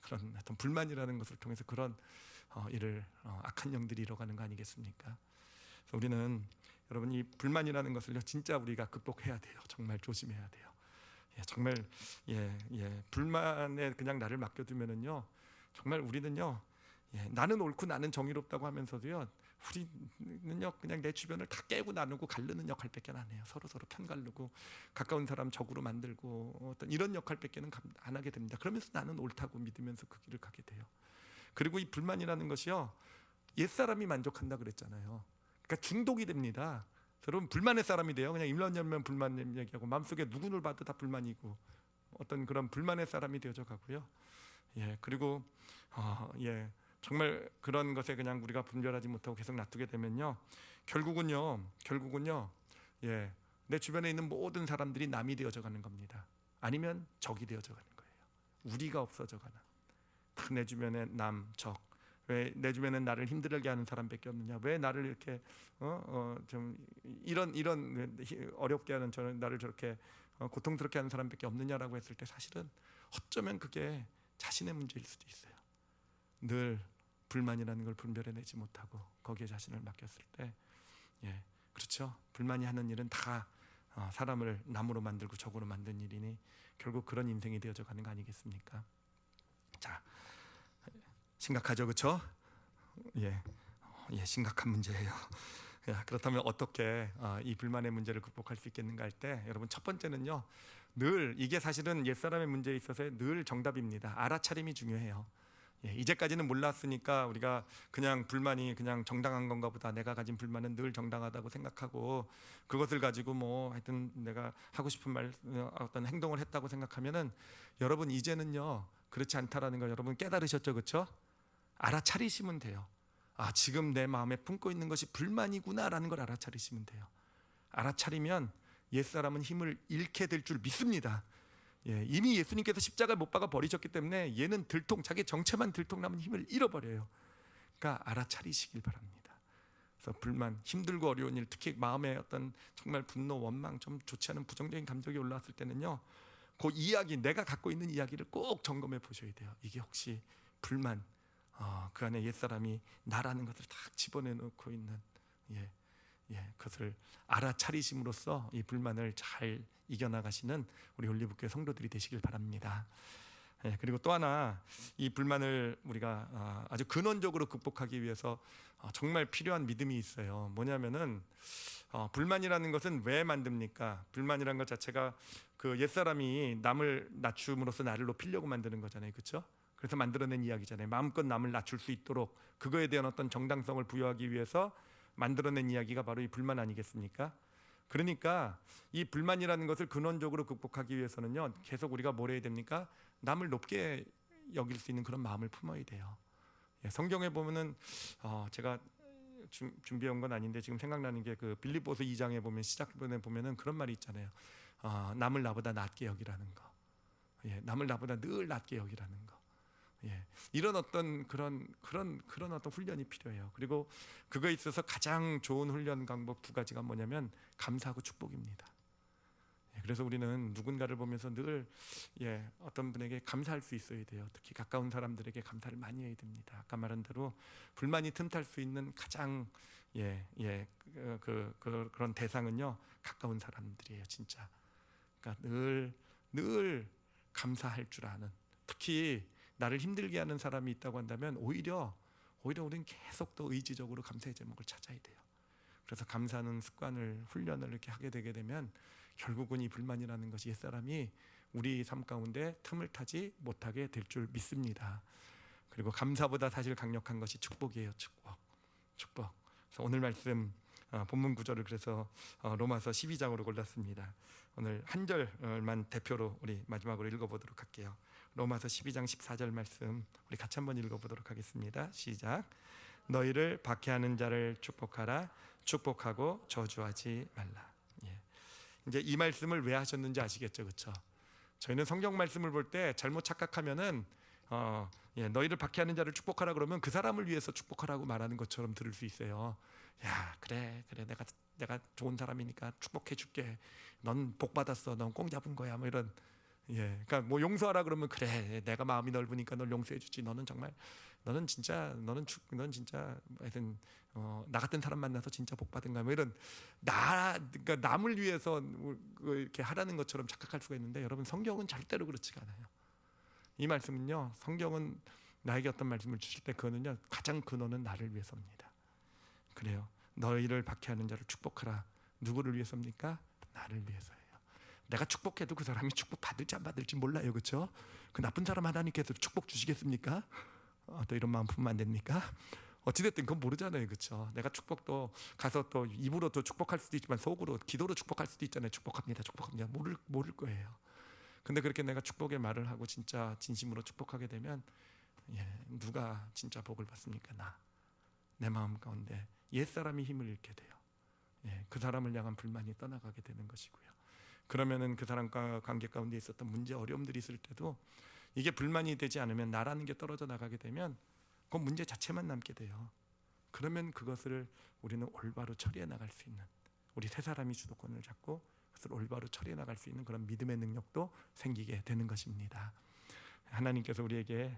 그런 어떤 불만이라는 것을 통해서 그런 일을 악한 영들이 이뤄가는 거 아니겠습니까? 그래서 우리는 여러분 이 불만이라는 것을요 진짜 우리가 극복해야 돼요. 정말 조심해야 돼요. 정말 불만에 그냥 나를 맡겨두면은요 정말 우리는요 나는 옳고 나는 정의롭다고 하면서도요 우리는요 그냥 내 주변을 다 깨고 나누고 가르는 역할밖에 안 해요. 서로 편 가르고 가까운 사람 적으로 만들고 어떤 이런 역할밖에 안 하게 됩니다. 그러면서 나는 옳다고 믿으면서 그 길을 가게 돼요. 그리고 이 불만이라는 것이요 옛사람이 만족한다 그랬잖아요. 그러니까 중독이 됩니다. 여러분 불만의 사람이 돼요. 그냥 입만 열면 불만 얘기하고 마음속에 누구를 봐도 다 불만이고 어떤 그런 불만의 사람이 되어져 가고요. 그리고 정말 그런 것에 그냥 우리가 분별하지 못하고 계속 놔두게 되면요 결국은요 내 주변에 있는 모든 사람들이 남이 되어져 가는 겁니다. 아니면 적이 되어져 가는 거예요. 우리가 없어져 가는, 내 주변에 남, 적. 왜 내 주변엔 나를 힘들게 하는 사람밖에 없느냐? 왜 나를 이렇게 좀 이런 어렵게 하는, 저는 나를 저렇게 고통스럽게 하는 사람밖에 없느냐라고 했을 때 사실은 어쩌면 그게 자신의 문제일 수도 있어요. 늘 불만이라는 걸 분별해내지 못하고 거기에 자신을 맡겼을 때 그렇죠. 불만이 하는 일은 다 사람을 남으로 만들고 적으로 만든 일이니 결국 그런 인생이 되어져 가는 거 아니겠습니까? 자, 심각하죠, 그렇죠? 심각한 문제예요. 그렇다면 어떻게 이 불만의 문제를 극복할 수 있겠는가 할 때 여러분 첫 번째는요 늘 이게 사실은 옛사람의 문제에 있어서 늘 정답입니다. 알아차림이 중요해요. 이제까지는 몰랐으니까 우리가 그냥 불만이 그냥 정당한 건가 보다, 내가 가진 불만은 늘 정당하다고 생각하고 그것을 가지고 뭐 하여튼 내가 하고 싶은 말 어떤 행동을 했다고 생각하면은 여러분 이제는요 그렇지 않다라는 걸 여러분 깨달으셨죠, 그렇죠? 알아차리시면 돼요. 지금 내 마음에 품고 있는 것이 불만이구나라는 걸 알아차리시면 돼요. 알아차리면 옛사람은 힘을 잃게 될 줄 믿습니다. 이미 예수님께서 십자가에 못 박아 버리셨기 때문에 얘는 자기 정체만 들통나면 힘을 잃어버려요. 그러니까 알아차리시길 바랍니다. 그래서 불만, 힘들고 어려운 일, 특히 마음에 어떤 정말 분노, 원망, 좀 좋지 않은 부정적인 감정이 올라왔을 때는요 그 이야기, 내가 갖고 있는 이야기를 꼭 점검해 보셔야 돼요. 이게 혹시 불만, 그 안에 옛사람이 나라는 것을 딱 집어내놓고 있는 그것을 알아차리심으로써 이 불만을 잘 이겨나가시는 우리 올리브교회 성도들이 되시길 바랍니다. 그리고 또 하나 이 불만을 우리가 아주 근원적으로 극복하기 위해서 정말 필요한 믿음이 있어요. 뭐냐면은 불만이라는 것은 왜 만듭니까? 불만이라는 것 자체가 그 옛사람이 남을 낮춤으로써 나를 높이려고 만드는 거잖아요, 그렇죠? 그래서 만들어낸 이야기잖아요. 마음껏 남을 낮출 수 있도록 그거에 대한 어떤 정당성을 부여하기 위해서 만들어낸 이야기가 바로 이 불만 아니겠습니까? 그러니까 이 불만이라는 것을 근원적으로 극복하기 위해서는요, 계속 우리가 뭘 해야 됩니까? 남을 높게 여길 수 있는 그런 마음을 품어야 돼요. 성경에 보면은 제가 준비한 건 아닌데 지금 생각나는 게 그 빌립보서 2장에 보면 시작부분에 보면은 그런 말이 있잖아요. 남을 나보다 낮게 여기라는 거. 남을 나보다 늘 낮게 여기라는 거. 이런 어떤 그런 어떤 훈련이 필요해요. 그리고 그거에 있어서 가장 좋은 훈련 방법 두 가지가 뭐냐면 감사하고 축복입니다. 그래서 우리는 누군가를 보면서 늘 어떤 분에게 감사할 수 있어야 돼요. 특히 가까운 사람들에게 감사를 많이 해야 됩니다. 아까 말한 대로 불만이 틈탈 수 있는 가장 그런 대상은요, 가까운 사람들이에요, 진짜. 그러니까 늘 감사할 줄 아는, 특히 나를 힘들게 하는 사람이 있다고 한다면 오히려 우리는 계속 더 의지적으로 감사의 제목을 찾아야 돼요. 그래서 감사하는 습관을 훈련을 이렇게 하게 되게 되면 결국은 이 불만이라는 것이 옛사람이 우리 삶 가운데 틈을 타지 못하게 될 줄 믿습니다. 그리고 감사보다 사실 강력한 것이 축복이에요. 축복. 그래서 오늘 말씀 본문 구절을 그래서 로마서 12장으로 골랐습니다. 오늘 한 절만 대표로 우리 마지막으로 읽어보도록 할게요. 로마서 12장 14절 말씀 우리 같이 한번 읽어보도록 하겠습니다. 시작. 너희를 박해하는 자를 축복하라. 축복하고 저주하지 말라. 이제 이 말씀을 왜 하셨는지 아시겠죠, 그렇죠? 저희는 성경 말씀을 볼 때 잘못 착각하면은 너희를 박해하는 자를 축복하라 그러면 그 사람을 위해서 축복하라고 말하는 것처럼 들을 수 있어요. 야, 그래, 내가 좋은 사람이니까 축복해 줄게. 넌 복 받았어. 넌 꽁 잡은 거야. 뭐 이런. 그러니까 뭐 용서하라 그러면 그래, 내가 마음이 넓으니까 널 용서해 주지. 너는 진짜 하여튼 나 같은 사람 만나서 진짜 복 받은 거야. 뭐 이런 그러니까 남을 위해서 이렇게 하라는 것처럼 착각할 수가 있는데, 여러분 성경은 절대로 그렇지가 않아요. 이 말씀은요, 성경은 나에게 어떤 말씀을 주실 때 그거는요, 가장 근원은 나를 위해서입니다. 그래요. 너희를 박해하는 자를 축복하라. 누구를 위해서입니까? 나를 위해서예요. 내가 축복해도 그 사람이 축복 받을지 안 받을지 몰라요, 그렇죠? 그 나쁜 사람 하나님께서 축복 주시겠습니까? 또 이런 마음 품으면 안 됩니까? 어찌됐든 그건 모르잖아요, 그렇죠? 내가 축복도 가서 또 입으로 또 축복할 수도 있지만 속으로 기도로 축복할 수도 있잖아요. 축복합니다. 모를 거예요. 근데 그렇게 내가 축복의 말을 하고 진짜 진심으로 축복하게 되면 누가 진짜 복을 받습니까? 내 마음 가운데 옛사람이 힘을 잃게 돼요. 그 사람을 향한 불만이 떠나가게 되는 것이고요. 그러면은 그 사람과 관계 가운데 있었던 문제 어려움들이 있을 때도 이게 불만이 되지 않으면, 나라는 게 떨어져 나가게 되면 그 문제 자체만 남게 돼요. 그러면 그것을 우리는 올바로 처리해 나갈 수 있는, 우리 세 사람이 주도권을 잡고 그것을 올바로 처리해 나갈 수 있는 그런 믿음의 능력도 생기게 되는 것입니다. 하나님께서 우리에게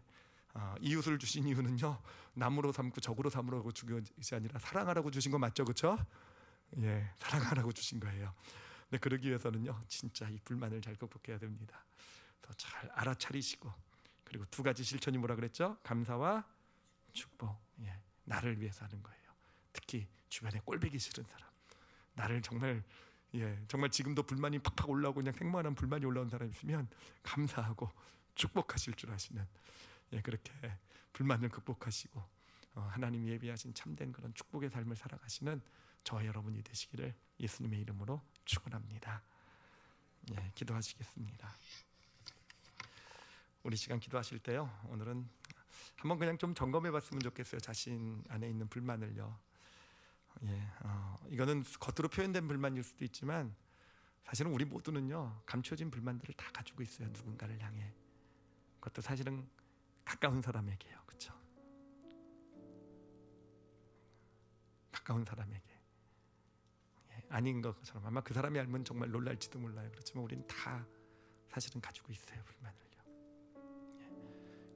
이웃을 주신 이유는요, 남으로 삼고 적으로 삼으라고 주신 것이 아니라 사랑하라고 주신 거 맞죠, 그렇죠? 사랑하라고 주신 거예요. 근데 그러기 위해서는요, 진짜 이 불만을 잘 극복해야 됩니다. 더 잘 알아차리시고, 그리고 두 가지 실천이 뭐라 그랬죠? 감사와 축복. 나를 위해서 하는 거예요. 특히 주변에 꼴보기 싫은 사람, 나를 정말 지금도 불만이 팍팍 올라오고 그냥 생만한 불만이 올라온 사람이 있으면 감사하고 축복하실 줄 아시는, 그렇게 불만을 극복하시고 하나님 예비하신 참된 그런 축복의 삶을 살아가시는 저와 여러분이 되시기를 예수님의 이름으로 축원합니다. 기도하시겠습니다. 우리 시간 기도하실 때요, 오늘은 한번 그냥 좀 점검해 봤으면 좋겠어요. 자신 안에 있는 불만을요. 이거는 겉으로 표현된 불만일 수도 있지만 사실은 우리 모두는요, 감춰진 불만들을 다 가지고 있어요. 누군가를 향해. 그것도 사실은 가까운 사람에게요, 그렇죠? 가까운 사람에게. 아닌 것처럼 아마 그 사람이 알면 정말 놀랄지도 몰라요. 그렇지만 우리는 다 사실은 가지고 있어요, 불만을요.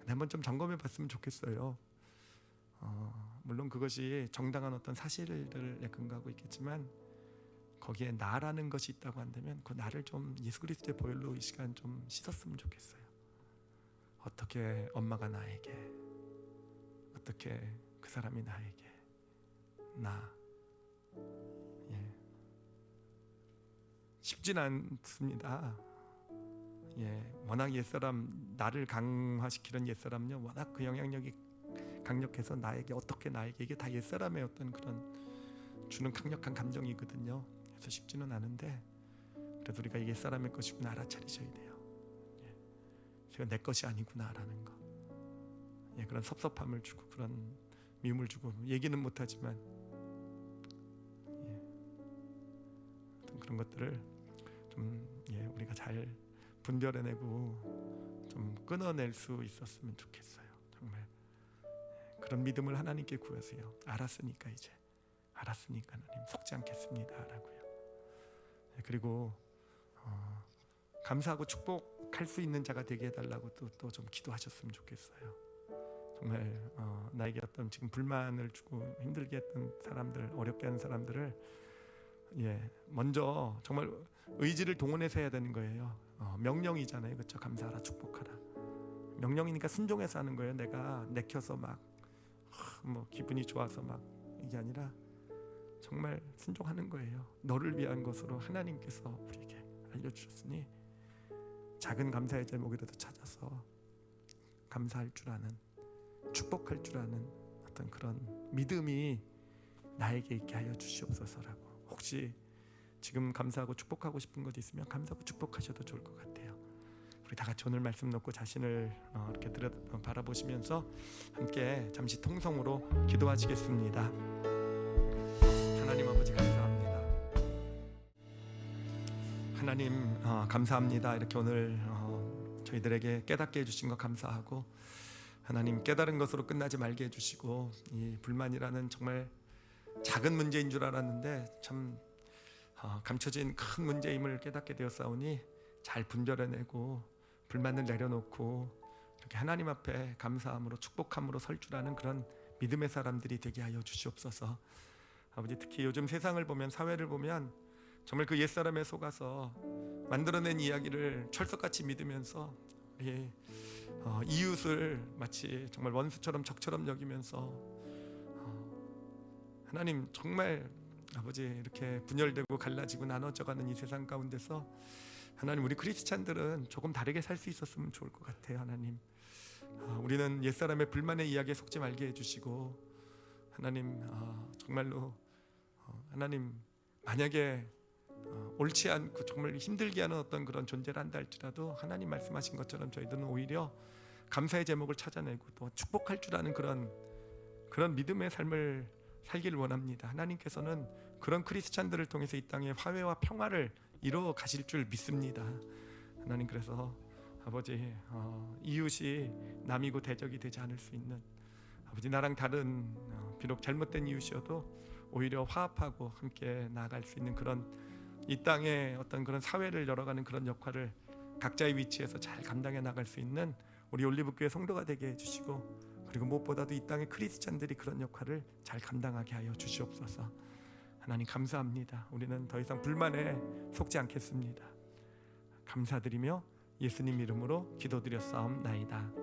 한번 좀 점검해 봤으면 좋겠어요. 물론 그것이 정당한 어떤 사실들에 근거하고 있겠지만 거기에 나라는 것이 있다고 한다면 그 나를 좀 예수 그리스도의 보혈로 이 시간 좀 씻었으면 좋겠어요. 어떻게 엄마가 나에게, 어떻게 그 사람이 나에게, 쉽진 않습니다. 워낙 옛사람, 나를 강화시키는 옛사람요, 워낙 그 영향력이 강력해서 나에게 이게 다 옛사람의 어떤 그런 주는 강력한 감정이거든요. 그래서 쉽지는 않은데, 그래도 우리가 이게 옛사람의 것이구나 알아차리셔야 돼요. 제가 내 것이 아니구나라는 거. 그런 섭섭함을 주고 그런 미움을 주고 얘기는 못하지만 그런 것들을 좀 우리가 잘 분별해내고 좀 끊어낼 수 있었으면 좋겠어요. 정말 그런 믿음을 하나님께 구하세요. 알았으니까 하나님 속지 않겠습니다 라고요. 그리고 감사하고 축복할 수 있는 자가 되게 해달라고 또 좀 기도하셨으면 좋겠어요. 정말 나에게 어떤 지금 불만을 주고 힘들게 했던 사람들, 어렵게 하는 사람들을 먼저 정말 의지를 동원해서 해야 되는 거예요. 명령이잖아요, 그렇죠? 감사하라, 축복하라. 명령이니까 순종해서 하는 거예요. 내가 내켜서 막 뭐 기분이 좋아서 막 이게 아니라 정말 순종하는 거예요. 너를 위한 것으로 하나님께서 우리에게 알려주셨으니 작은 감사의 제목이라도 찾아서 감사할 줄 아는, 축복할 줄 아는 어떤 그런 믿음이 나에게 있게 하여 주시옵소서라고. 혹시 지금 감사하고 축복하고 싶은 것 있으면 감사하고 축복하셔도 좋을 것 같아요. 우리 다 같이 오늘 말씀 놓고 자신을 이렇게 바라보시면서 함께 잠시 통성으로 기도하시겠습니다. 하나님 아버지 감사합니다. 하나님 감사합니다. 이렇게 오늘 저희들에게 깨닫게 해주신 것 감사하고, 하나님 깨달은 것으로 끝나지 말게 해주시고, 이 불만이라는 정말 작은 문제인 줄 알았는데 참 감춰진 큰 문제임을 깨닫게 되었사오니 잘 분별해내고 불만을 내려놓고 이렇게 하나님 앞에 감사함으로 축복함으로 설 줄 아는 그런 믿음의 사람들이 되게 하여 주시옵소서. 아버지, 특히 요즘 세상을 보면, 사회를 보면 정말 그 옛사람에 속아서 만들어낸 이야기를 철석같이 믿으면서 우리 이웃을 마치 정말 원수처럼 적처럼 여기면서 하나님 정말 아버지 이렇게 분열되고 갈라지고 나눠져가는 이 세상 가운데서 하나님, 우리 크리스찬들은 조금 다르게 살 수 있었으면 좋을 것 같아요. 하나님, 우리는 옛사람의 불만의 이야기에 속지 말게 해주시고, 하나님 정말로 하나님 만약에 옳지 않고 정말 힘들게 하는 어떤 그런 존재를 한다 할지라도 하나님 말씀하신 것처럼 저희들은 오히려 감사의 제목을 찾아내고 또 축복할 줄 아는 그런 믿음의 삶을 살기를 원합니다. 하나님께서는 그런 크리스찬들을 통해서 이 땅에 화해와 평화를 이루어 가실 줄 믿습니다. 하나님, 그래서 아버지 이웃이 남이고 대적이 되지 않을 수 있는, 아버지 나랑 다른 비록 잘못된 이웃이어도 오히려 화합하고 함께 나아갈 수 있는 그런 이 땅의 어떤 그런 사회를 열어가는 그런 역할을 각자의 위치에서 잘 감당해 나갈 수 있는 우리 올리브교회 성도가 되게 해주시고, 그리고 무엇보다도 이 땅의 크리스찬들이 그런 역할을 잘 감당하게 하여 주시옵소서. 하나님 감사합니다. 우리는 더 이상 불만에 속지 않겠습니다. 감사드리며 예수님 이름으로 기도드렸사옵나이다.